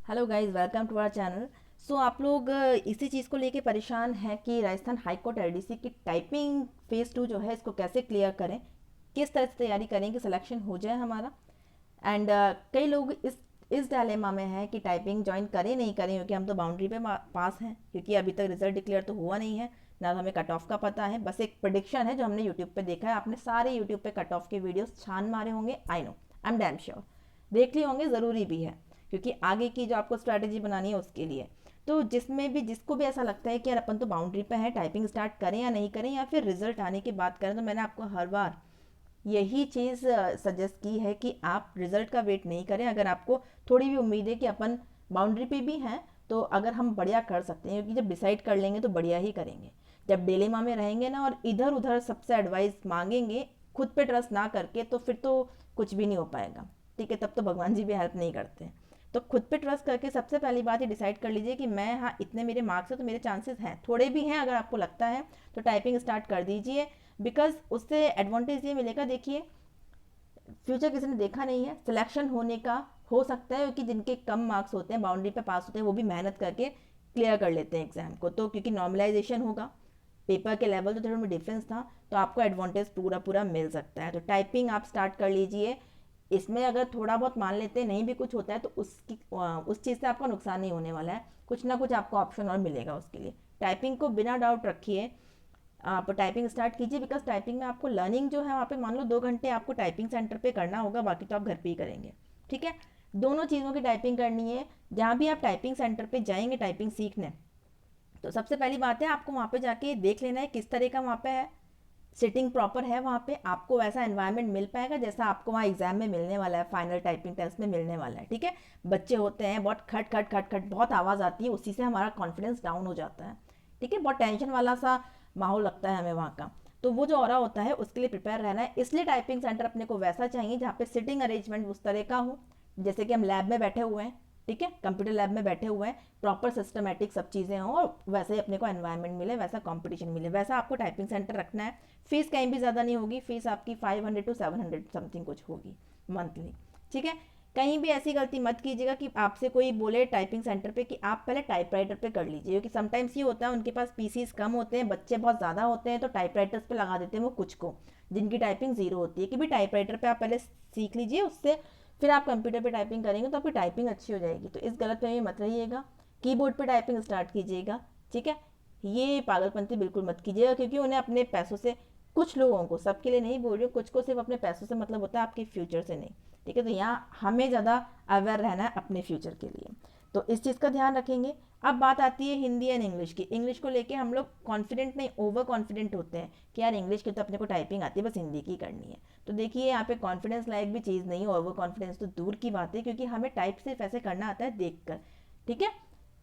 Hello guys, welcome to our channel. So आप लोग इसी चीज़ को लेके परेशान हैं कि राजस्थान हाई कोर्ट एलडीसी की टाइपिंग फेज़ 2 जो है इसको कैसे क्लियर करें, किस तरह से तैयारी करें कि सिलेक्शन हो जाए हमारा। एंड कई लोग इस डायलेमा में हैं कि टाइपिंग ज्वाइन करें नहीं करें, क्योंकि हम तो बाउंड्री पे पास हैं, क्योंकि अभी तक रिजल्ट डिक्लेयर तो हुआ नहीं है, ना तो हमें कट ऑफ का पता है। बस एक प्रिडिक्शन है जो हमने यूट्यूब पे देखा है। आपने सारे यूट्यूब पे कट ऑफ के वीडियोस छान मारे होंगे, I know, I am damn sure, देख लिए होंगे, ज़रूरी भी है क्योंकि आगे की जो आपको स्ट्रैटेजी बनानी है उसके लिए। तो जिसमें भी जिसको भी ऐसा लगता है कि यार अपन तो बाउंड्री पे है, टाइपिंग स्टार्ट करें या नहीं करें, या फिर रिजल्ट आने की बात करें, तो मैंने आपको हर बार यही चीज़ सजेस्ट की है कि आप रिजल्ट का वेट नहीं करें। अगर आपको थोड़ी भी उम्मीद है कि अपन बाउंड्री पे भी हैं, तो अगर हम बढ़िया कर सकते हैं, क्योंकि जब डिसाइड कर लेंगे तो बढ़िया ही करेंगे। जब डिलेमा में रहेंगे ना और इधर उधर सबसे एडवाइस मांगेंगे खुद पे ट्रस्ट ना करके, तो फिर तो कुछ भी नहीं हो पाएगा। ठीक है, तब तो भगवान जी भी हेल्प नहीं करते। तो खुद पे ट्रस्ट करके सबसे पहली बात ये डिसाइड कर लीजिए कि मैं, हाँ, इतने मेरे मार्क्स हैं तो मेरे चांसेस हैं, थोड़े भी हैं, अगर आपको लगता है तो टाइपिंग स्टार्ट कर दीजिए। बिकॉज उससे एडवांटेज ये मिलेगा, देखिए, फ्यूचर किसी ने देखा नहीं है, सिलेक्शन होने का हो सकता है, क्योंकि जिनके कम मार्क्स होते हैं, बाउंड्री पे पास होते हैं, वो भी मेहनत करके क्लियर कर लेते हैं एग्जाम को। तो क्योंकि नॉर्मलाइजेशन होगा, पेपर के लेवल तो थोड़ा में डिफरेंस था, तो आपको एडवांटेज पूरा पूरा मिल सकता है। तो टाइपिंग आप स्टार्ट कर लीजिए। इसमें अगर थोड़ा बहुत मान लेते हैं नहीं भी कुछ होता है, तो उस चीज़ से आपका नुकसान नहीं होने वाला है, कुछ ना कुछ आपको ऑप्शन और मिलेगा उसके लिए। टाइपिंग को बिना डाउट रखिए, आप टाइपिंग स्टार्ट कीजिए। बिकॉज टाइपिंग में आपको लर्निंग जो है वहाँ पे मान लो 2 घंटे आपको टाइपिंग सेंटर पे करना होगा, बाकी तो आप घर पे ही करेंगे। ठीक है, दोनों चीज़ों की टाइपिंग करनी है। जहाँ भी आप टाइपिंग सेंटर पे जाएंगे टाइपिंग सीखने, तो सबसे पहली बात है आपको वहाँ पे जाके देख लेना है किस तरह का वहाँ पे है, सिटिंग प्रॉपर है वहाँ पे, आपको वैसा एनवायरनमेंट मिल पाएगा जैसा आपको वहाँ एग्जाम में मिलने वाला है, फाइनल टाइपिंग टेस्ट में मिलने वाला है। ठीक है, बच्चे होते हैं बहुत खट खट खट खट, बहुत आवाज़ आती है, उसी से हमारा कॉन्फिडेंस डाउन हो जाता है। ठीक है, बहुत टेंशन वाला सा माहौल लगता है हमें वहाँ का। तो वो जो ऑरा होता है उसके लिए प्रिपेयर रहना है। इसलिए टाइपिंग सेंटर अपने को वैसा चाहिए जहाँ पे सिटिंग अरेंजमेंट उस तरह का हो जैसे कि हम लैब में बैठे हुए हैं। ठीक है, कंप्यूटर लैब में बैठे हुए हैं, प्रॉपर सिस्टमेटिक सब चीज़ें हों, और वैसे ही अपने को एनवायरनमेंट मिले, वैसा कंपटीशन मिले, वैसा आपको टाइपिंग सेंटर रखना है। फीस कहीं भी ज़्यादा नहीं होगी, फीस आपकी 500 to 700 समथिंग कुछ होगी मंथली। ठीक है, कहीं भी ऐसी गलती मत कीजिएगा कि आपसे कोई बोले टाइपिंग सेंटर पे कि आप पहले टाइपराइटर पे कर लीजिए, क्योंकि समटाइम्स ये होता है उनके पास पीसीस कम होते हैं, बच्चे बहुत ज़्यादा होते हैं, तो टाइपराइटर्स पे लगा देते हैं वो कुछ को, जिनकी टाइपिंग ज़ीरो होती है। कि भी टाइपराइटर पे आप पहले सीख लीजिए, उससे फिर आप कंप्यूटर पे टाइपिंग करेंगे तो आपकी टाइपिंग अच्छी हो जाएगी। तो इस गलत फहमी मत रहिएगा, कीबोर्ड पे टाइपिंग स्टार्ट कीजिएगा। ठीक है, ये पागलपंती बिल्कुल मत कीजिएगा, क्योंकि उन्हें अपने पैसों से, कुछ लोगों को, सबके लिए नहीं बोल रही हूँ, कुछ को सिर्फ अपने पैसों से मतलब होता है, आपके फ्यूचर से नहीं। ठीक है, तो यहाँ हमें ज़्यादा अवेयर रहना है अपने फ्यूचर के लिए, तो इस चीज़ का ध्यान रखेंगे। अब बात आती है हिंदी एंड इंग्लिश की। इंग्लिश को लेके हम लोग कॉन्फिडेंट नहीं, ओवर कॉन्फिडेंट होते हैं कि यार इंग्लिश की तो अपने को टाइपिंग आती है, बस हिंदी की करनी है। तो देखिए, यहाँ पे कॉन्फिडेंस लायक भी चीज़ नहीं है, ओवर कॉन्फिडेंस तो दूर की बात है, क्योंकि हमें टाइप सिर्फ ऐसे करना आता है देख कर। ठीक है,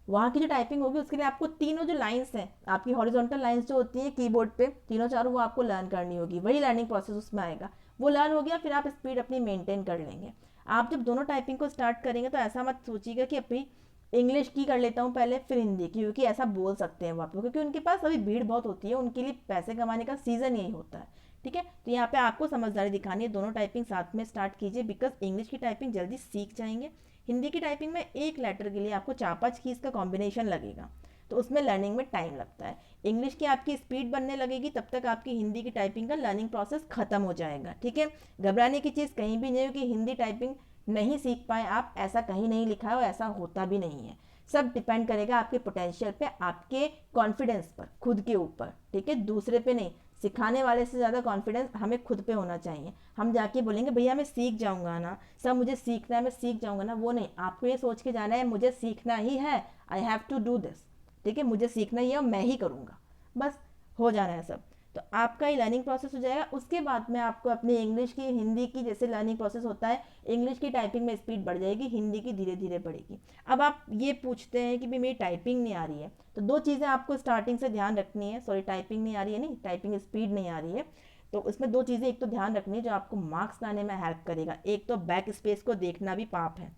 वहाँ की जो टाइपिंग होगी उसके लिए आपको तीनों जो लाइंस हैं, आपकी हॉरिजॉन्टल लाइंस जो होती हैं कीबोर्ड पे, तीनों चारों, वो आपको लर्न करनी होगी, वही लर्निंग प्रोसेस उसमें आएगा। वो लर्न हो गया, फिर आप स्पीड अपनी मेंटेन कर लेंगे। आप जब दोनों टाइपिंग को स्टार्ट करेंगे तो ऐसा मत सोचिएगा कि अभी इंग्लिश की कर लेता हूँ पहले फिर हिंदी की, क्योंकि ऐसा बोल सकते हैं वो आप लोग, क्योंकि उनके पास अभी भीड़ बहुत होती है, उनके लिए पैसे कमाने का सीज़न यही होता है। ठीक है, तो यहाँ पे आपको समझदारी दिखानी है, दोनों टाइपिंग साथ में स्टार्ट कीजिए। बिकॉज इंग्लिश की टाइपिंग जल्दी सीख जाएंगे, हिंदी की टाइपिंग में एक लेटर के लिए आपको 4-5 कीज़ का कॉम्बिनेशन लगेगा, तो उसमें लर्निंग में टाइम लगता है। इंग्लिश की आपकी स्पीड बनने लगेगी, तब तक आपकी हिंदी की टाइपिंग का लर्निंग प्रोसेस खत्म हो जाएगा। ठीक है, घबराने की चीज़ कहीं भी नहीं है कि हिंदी टाइपिंग नहीं सीख पाए आप, ऐसा कहीं नहीं लिखा है और ऐसा होता भी नहीं है। सब डिपेंड करेगा आपके पोटेंशियल पे, आपके कॉन्फिडेंस पर, खुद के ऊपर। ठीक है, दूसरे पे नहीं। सिखाने वाले से ज़्यादा कॉन्फिडेंस हमें खुद पे होना चाहिए। हम जाके बोलेंगे भैया मैं सीख जाऊंगा ना, सब मुझे सीखना है, मैं सीख जाऊंगा ना, वो नहीं। आपको ये सोच के जाना है मुझे सीखना ही है, I have to do this. ठीक है, मुझे सीखना ही है और मैं ही करूँगा, बस हो जाना है सब। तो आपका ये लर्निंग प्रोसेस हो जाएगा। उसके बाद में आपको अपनी इंग्लिश की, हिंदी की जैसे लर्निंग प्रोसेस होता है, इंग्लिश की टाइपिंग में स्पीड बढ़ जाएगी, हिंदी की धीरे धीरे बढ़ेगी। अब आप ये पूछते हैं कि भाई मेरी टाइपिंग नहीं आ रही है, तो दो चीज़ें आपको स्टार्टिंग से ध्यान रखनी है। सॉरी, टाइपिंग नहीं आ रही है, नहीं, टाइपिंग स्पीड नहीं आ रही है। तो उसमें दो चीज़ें एक तो ध्यान रखनी है जो आपको मार्क्स लाने में हेल्प करेगा। एक तो बैक स्पेस को देखना भी पाप है,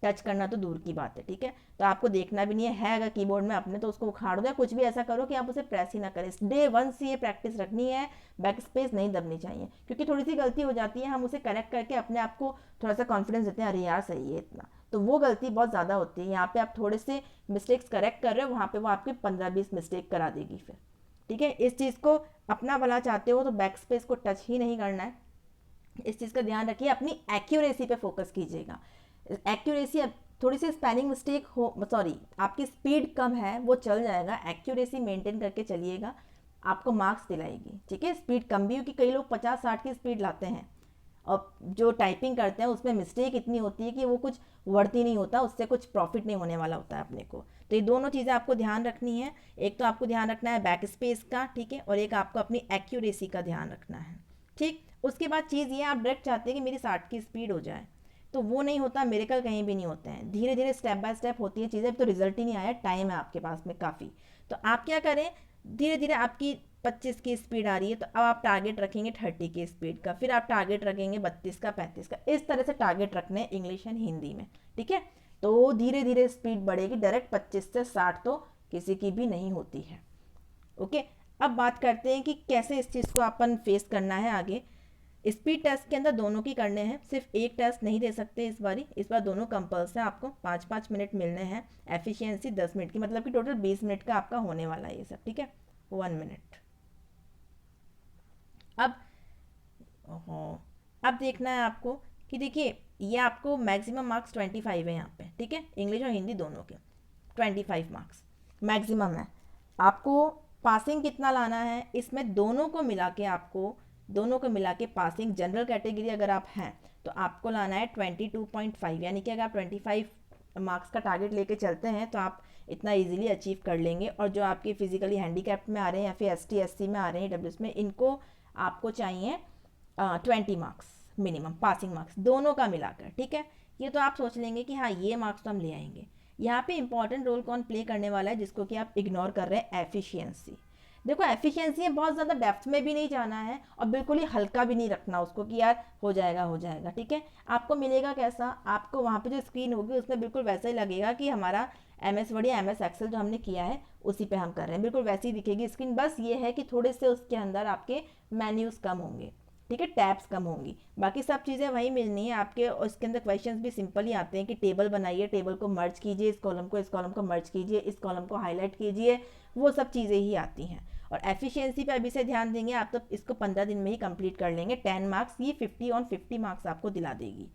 टच करना तो दूर की बात है। ठीक है, तो आपको देखना भी नहीं है अगर कीबोर्ड में अपने, तो उसको उखाड़ दो या कुछ भी ऐसा करो कि आप उसे प्रेस ही ना करें। डे वन से ये प्रैक्टिस रखनी है, बैक स्पेस नहीं दबनी चाहिए, क्योंकि थोड़ी सी गलती हो जाती है, हम उसे करेक्ट करके अपने आप को थोड़ा सा कॉन्फिडेंस देते हैं, अरे यार सही है इतना, तो वो गलती बहुत ज़्यादा होती है। यहाँ पे आप थोड़े से मिस्टेक्स करेक्ट कर रहे हो, वहाँ पे वो आपके 15-20 मिस्टेक करा देगी फिर। ठीक है, इस चीज़ को अपना भला चाहते हो तो बैक स्पेस को टच ही नहीं करना है। इस चीज़ का ध्यान रखिए, अपनी एक्यूरेसी पे फोकस कीजिएगा। एक्यूरेसी, थोड़ी सी स्पेलिंग मिस्टेक हो, सॉरी आपकी स्पीड कम है वो चल जाएगा, एक्यूरेसी मेंटेन करके चलिएगा, आपको मार्क्स दिलाएगी। ठीक है, स्पीड कम भी होगी, कई लोग 50-60 की स्पीड लाते हैं और जो टाइपिंग करते हैं उसमें मिस्टेक इतनी होती है कि वो कुछ वर्ती नहीं होता, उससे कुछ प्रॉफिट नहीं होने वाला होता है अपने को। तो ये दोनों चीज़ें आपको ध्यान रखनी है। एक तो आपको ध्यान रखना है बैक स्पेस का, ठीक है, और एक आपको अपनी एक्यूरेसी का ध्यान रखना है। ठीक, उसके बाद चीज़ ये, आप डायरेक्ट चाहते हैं कि मेरी 60 की स्पीड हो जाए, तो वो नहीं होता, मिरेकल कहीं भी नहीं होते हैं, धीरे धीरे स्टेप बाय स्टेप होती है चीज़ें। अब तो रिजल्ट ही नहीं आया, टाइम है आपके पास में काफ़ी, तो आप क्या करें, धीरे धीरे आपकी 25 की स्पीड आ रही है तो अब आप टारगेट रखेंगे 30 की स्पीड का, फिर आप टारगेट रखेंगे 32 का, 35 का, इस तरह से टारगेट रखने हैं इंग्लिश एंड हिंदी में। ठीक है, तो धीरे धीरे स्पीड बढ़ेगी, डायरेक्ट 25 से 60 तो किसी की भी नहीं होती है। ओके, अब बात करते हैं कि कैसे इस चीज़ को अपन फेस करना है आगे। स्पीड टेस्ट के अंदर दोनों की करने हैं, सिर्फ एक टेस्ट नहीं दे सकते इस बार दोनों कंपल्स है, आपको 5-5 मिनट मिलने हैं, एफिशिएंसी 10 मिनट की, मतलब कि टोटल 20 मिनट का आपका होने वाला है ये सब। ठीक है, 1 मिनट। अब अब देखना है आपको कि देखिए ये आपको मैक्सिमम मार्क्स 25 है यहाँ पे। ठीक है, इंग्लिश और हिंदी दोनों के 25 मार्क्स मैक्सिमम है। आपको पासिंग कितना लाना है, इसमें दोनों को मिला के पासिंग, जनरल कैटेगरी अगर आप हैं तो आपको लाना है 22.5, यानी कि अगर आप 25 मार्क्स का टारगेट लेके चलते हैं तो आप इतना इजीली अचीव कर लेंगे। और जो आपके फिजिकली हैंडीकैप्ड में आ रहे हैं या फिर ST SC में आ रहे हैं, EWS में, इनको आपको चाहिए 20 मार्क्स मिनिमम पासिंग मार्क्स दोनों का मिलाकर। ठीक है, ये तो आप सोच लेंगे कि हाँ ये मार्क्स तो हम ले आएंगे। यहाँ पे इंपॉर्टेंट रोल कौन प्ले करने वाला है, जिसको कि आप इग्नोर कर रहे हैं, एफिशिएंसी। देखो एफिशिएंसी है, बहुत ज़्यादा डेप्थ में भी नहीं जाना है और बिल्कुल ही हल्का भी नहीं रखना उसको कि यार हो जाएगा। ठीक है, आपको मिलेगा कैसा, आपको वहाँ पे जो स्क्रीन होगी उसमें बिल्कुल वैसा ही लगेगा कि हमारा MS वर्ड या MS एक्सेल जो हमने किया है उसी पे हम कर रहे हैं, बिल्कुल वैसी ही दिखेगी स्क्रीन। बस ये है कि थोड़े से उसके अंदर आपके मेन्यूज़ कम होंगे। ठीक है, टैब्स कम होंगी, बाकी सब चीज़ें वही मिलनी है आपके। और इसके अंदर क्वेश्चंस भी सिंपल ही आते हैं कि टेबल बनाइए, टेबल को मर्ज कीजिए, इस कॉलम को मर्ज कीजिए, इस कॉलम को हाईलाइट कीजिए, वो सब चीज़ें ही आती हैं। और एफिशिएंसी पे अभी से ध्यान देंगे आप तो इसको 15 दिन में ही कंप्लीट कर लेंगे। 10 मार्क्स, ये 50/50 मार्क्स आपको दिला देगी।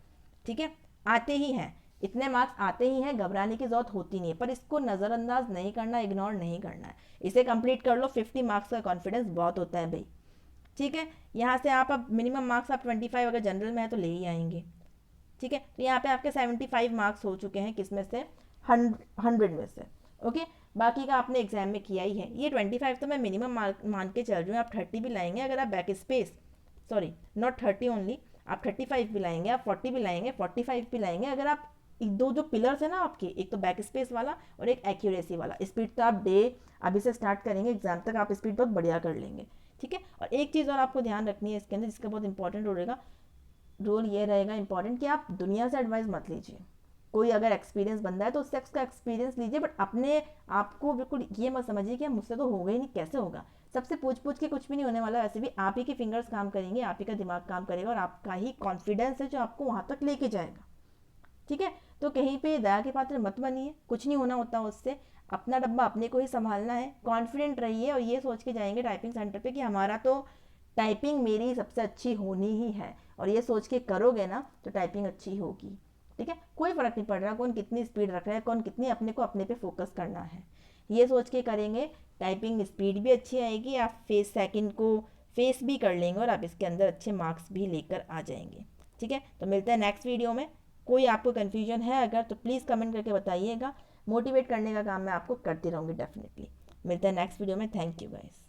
ठीक है, आते ही हैं, इतने मार्क्स आते ही हैं, घबराने की जरूरत होती नहीं है, पर इसको नज़रअंदाज नहीं करना, इग्नोर नहीं करना है, इसे कंप्लीट कर लो। 50 मार्क्स का कॉन्फिडेंस बहुत होता है भाई। ठीक है, यहाँ से आप अब मिनिमम मार्क्स आप 25 अगर जनरल में है तो ले ही आएंगे। ठीक है, तो यहाँ पे आपके 75 मार्क्स हो चुके हैं, किस में से, 100 में से। ओके, बाकी का आपने एग्जाम में किया ही है। ये 25 तो मैं मिनिमम मान के चल रही हूँ, आप 30 भी लाएंगे अगर आप back space, sorry not 30 only, आप 35 भी लाएंगे, आप 40 भी लाएंगे, 45 भी लाएंगे अगर आप दो जो पिलर्स है ना आपके, एक तो बैक स्पेस वाला और एक एक्यूरेसी वाला। स्पीड तो आप डे अभी से स्टार्ट करेंगे, एग्जाम तक आप स्पीड बहुत बढ़िया कर लेंगे। ठीक है, और एक चीज़ और आपको ध्यान रखनी है इसके अंदर, जिसका बहुत इंपॉर्टेंट रोल ये रहेगा इंपॉर्टेंट, कि आप दुनिया से एडवाइस मत लीजिए। कोई अगर एक्सपीरियंस बंदा है तो उससे उसका एक्सपीरियंस लीजिए, बट अपने आप को बिल्कुल ये मत समझिए कि मुझसे तो होगा ही नहीं, कैसे होगा। सबसे पूछ के कुछ भी नहीं होने वाला, वैसे भी आप ही के फिंगर्स काम करेंगे, आप ही का दिमाग काम करेगा और आपका ही कॉन्फिडेंस है जो आपको वहाँ तक लेके जाएगा। ठीक है, तो कहीं पे दया के पात्र मत बनिए, कुछ नहीं होना होता उससे, अपना डब्बा अपने को ही संभालना है। कॉन्फिडेंट रहिए और ये सोच के जाएंगे टाइपिंग सेंटर पे कि हमारा तो टाइपिंग मेरी सबसे अच्छी होनी ही है, और ये सोच के करोगे ना तो टाइपिंग अच्छी होगी। ठीक है, कोई फर्क नहीं पड़ रहा कौन कितनी स्पीड रख रहा है, कौन कितनी अपने को अपने पे फोकस करना है, ये सोच के करेंगे, टाइपिंग स्पीड भी अच्छी आएगी, आप फेस सेकंड को फेस भी कर लेंगे और आप इसके अंदर अच्छे मार्क्स भी लेकर आ जाएंगे। ठीक है, तो मिलते हैं नेक्स्ट वीडियो में। कोई आपको कन्फ्यूजन है अगर तो प्लीज़ कमेंट करके बताइएगा, मोटिवेट करने का काम मैं आपको करती रहूँगी डेफिनेटली। मिलते हैं नेक्स्ट वीडियो में, थैंक यू गाइस।